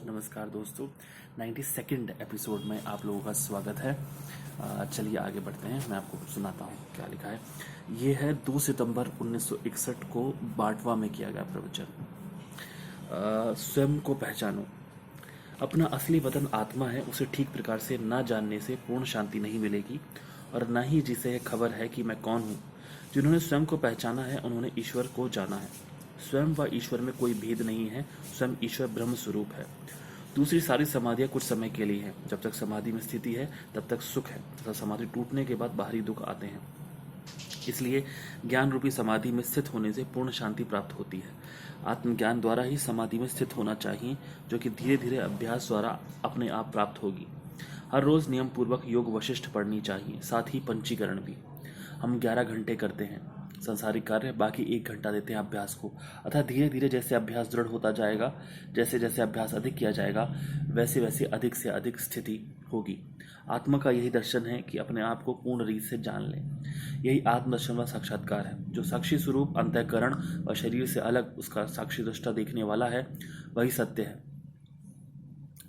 नमस्कार दोस्तों, 92nd episode में आप लोगों का स्वागत है। चलिए आगे बढ़ते हैं। मैं आपको सुनाता हूँ क्या लिखा है। ये है 2 सितंबर 1961 को बाटवा में किया गया प्रवचन। स्वयं को पहचानो। अपना असली वतन आत्मा है, उसे ठीक प्रकार से ना जानने से पूर्ण शांति नहीं मिलेगी और ना ही जिसे यह खबर है कि मैं कौन हूँ। जिन्होंने स्वयं को पहचाना है उन्होंने ईश्वर को जाना है। स्वयं व ईश्वर में कोई भेद नहीं है। स्वयं ईश्वर ब्रह्म स्वरूप है। दूसरी सारी समाधियां कुछ समय के लिए हैं। जब तक समाधि में स्थिति है तब तक सुख है तथा समाधि टूटने के बाद बाहरी दुख आते हैं। इसलिए ज्ञान रूपी समाधि में स्थित होने से पूर्ण शांति प्राप्त होती है। आत्मज्ञान द्वारा ही समाधि में स्थित होना चाहिए, जो कि धीरे धीरे अभ्यास द्वारा अपने आप प्राप्त होगी। हर रोज नियम पूर्वक योग वशिष्ठ पढ़नी चाहिए, साथ ही पंचीकरण भी। हम 11 घंटे करते हैं संसारिक कार्य, बाकी 1 घंटा देते हैं अभ्यास को। अतः धीरे धीरे जैसे अभ्यास दृढ़ होता जाएगा, जैसे जैसे अभ्यास अधिक किया जाएगा, वैसे वैसे अधिक से अधिक स्थिति होगी। आत्मा का यही दर्शन है कि अपने आप को पूर्ण रीत से जान लें। यही आत्मदर्शन व साक्षात्कार है। जो साक्षी स्वरूप अंतःकरण व शरीर से अलग उसका साक्षी दृष्टा देखने वाला है, वही सत्य है,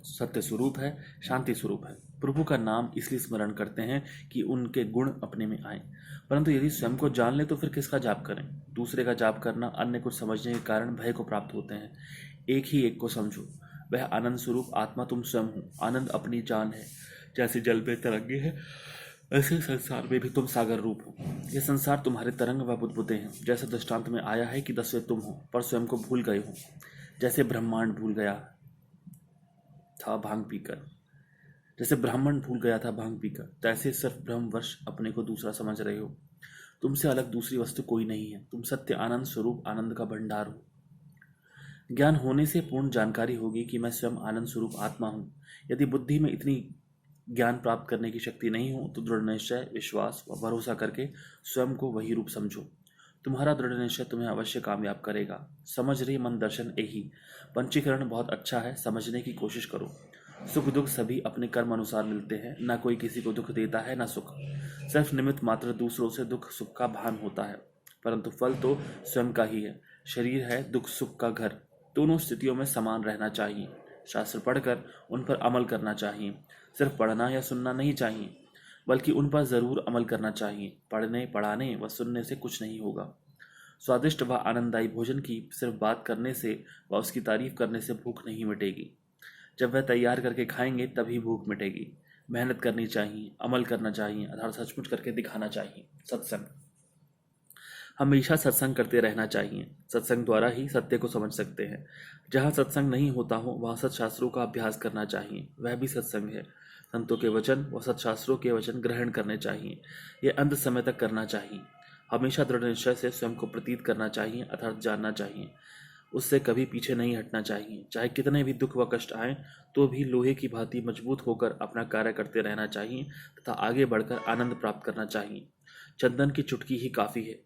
सत्य स्वरूप है, शांति स्वरूप है। प्रभु का नाम इसलिए स्मरण करते हैं कि उनके गुण अपने में आए। परंतु यदि स्वयं को जान ले तो फिर किसका जाप करें। दूसरे का जाप करना अन्य को समझने के कारण भय को प्राप्त होते हैं। एक ही एक को समझो, वह आनंद स्वरूप आत्मा तुम स्वयं हो। आनंद अपनी जान है। जैसे जल में तरंगे हैं, ऐसे संसार में भी तुम सागर रूप हो। यह संसार तुम्हारे तरंग व बुदबुदे हैं। जैसे दृष्टांत में आया है कि 10वें तुम हो, पर स्वयं को भूल गए हो। जैसे ब्रह्मांड भूल गया था भांग पीकर, जैसे ब्राह्मण भूल गया था भांग पीकर, तैसे सिर्फ भ्रमवश अपने को दूसरा समझ रहे हो। तुमसे अलग दूसरी वस्तु कोई नहीं है। तुम सत्य आनंद स्वरूप आनंद का भंडार हो। ज्ञान होने से पूर्ण जानकारी होगी कि मैं स्वयं आनंद स्वरूप आत्मा हूँ। यदि बुद्धि में इतनी ज्ञान प्राप्त करने की शक्ति नहीं हो तो दृढ़ निश्चय, विश्वास व भरोसा करके स्वयं को वही रूप समझो। तुम्हारा दृढ़ निश्चय तुम्हें अवश्य कामयाब करेगा। समझ रही मन दर्शन यही। पंचीकरण बहुत अच्छा है, समझने की कोशिश करो। सुख दुख सभी अपने कर्म अनुसार मिलते हैं। न कोई किसी को दुख देता है न सुख। सिर्फ निमित्त मात्र दूसरों से दुख सुख का भान होता है, परंतु फल तो स्वयं का ही है। शरीर है दुख सुख का घर। दोनों स्थितियों में समान रहना चाहिए। शास्त्र पढ़कर उन पर अमल करना चाहिए। सिर्फ पढ़ना या सुनना नहीं चाहिए, बल्कि उन पर जरूर अमल करना चाहिए। पढ़ने पढ़ाने व सुनने से कुछ नहीं होगा। स्वादिष्ट व आनंददायी भोजन की सिर्फ बात करने से व उसकी तारीफ करने से भूख नहीं मिटेगी। जब वह तैयार करके खाएंगे तभी भूख मिटेगी। मेहनत करनी चाहिए, अमल करना चाहिए, अर्थात सचमुच करके दिखाना चाहिए। सत्संग, हमेशा सत्संग करते रहना चाहिए। सत्संग द्वारा ही सत्य को समझ सकते हैं। जहाँ सत्संग नहीं होता हो वहाँ सत्शास्त्रों का अभ्यास करना चाहिए, वह भी सत्संग है। संतों के वचन व सत्शास्त्रों के वचन ग्रहण करने चाहिए। यह अंत समय तक करना चाहिए। हमेशा दृढ़ निश्चय से स्वयं को प्रतीत करना चाहिए, अर्थात जानना चाहिए। उससे कभी पीछे नहीं हटना चाहिए। चाहे कितने भी दुख व कष्ट आए तो भी लोहे की भांति मजबूत होकर अपना कार्य करते रहना चाहिए तथा आगे बढ़कर आनंद प्राप्त करना चाहिए। चंदन की चुटकी ही काफी है।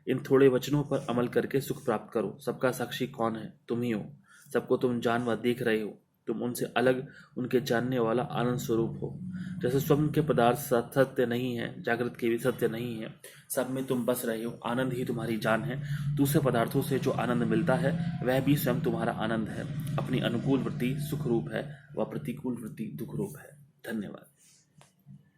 इन थोड़े वचनों पर अमल करके सुख प्राप्त करो। सबका साक्षी कौन है? तुम ही हो। सबको तुम जान व देख रहे हो। तुम उनसे अलग, उनके जानने वाला आनंद स्वरूप हो। जैसे स्वयं के पदार्थ सत्य नहीं है, जागृत के भी सत्य नहीं है, सब में तुम बस रहे हो। आनंद ही तुम्हारी जान है। दूसरे पदार्थों से जो आनंद मिलता है वह भी स्वयं तुम्हारा आनंद है। अपनी अनुकूल वृत्ति सुख रूप है व प्रतिकूल वृत्ति दुख रूप है। धन्यवाद।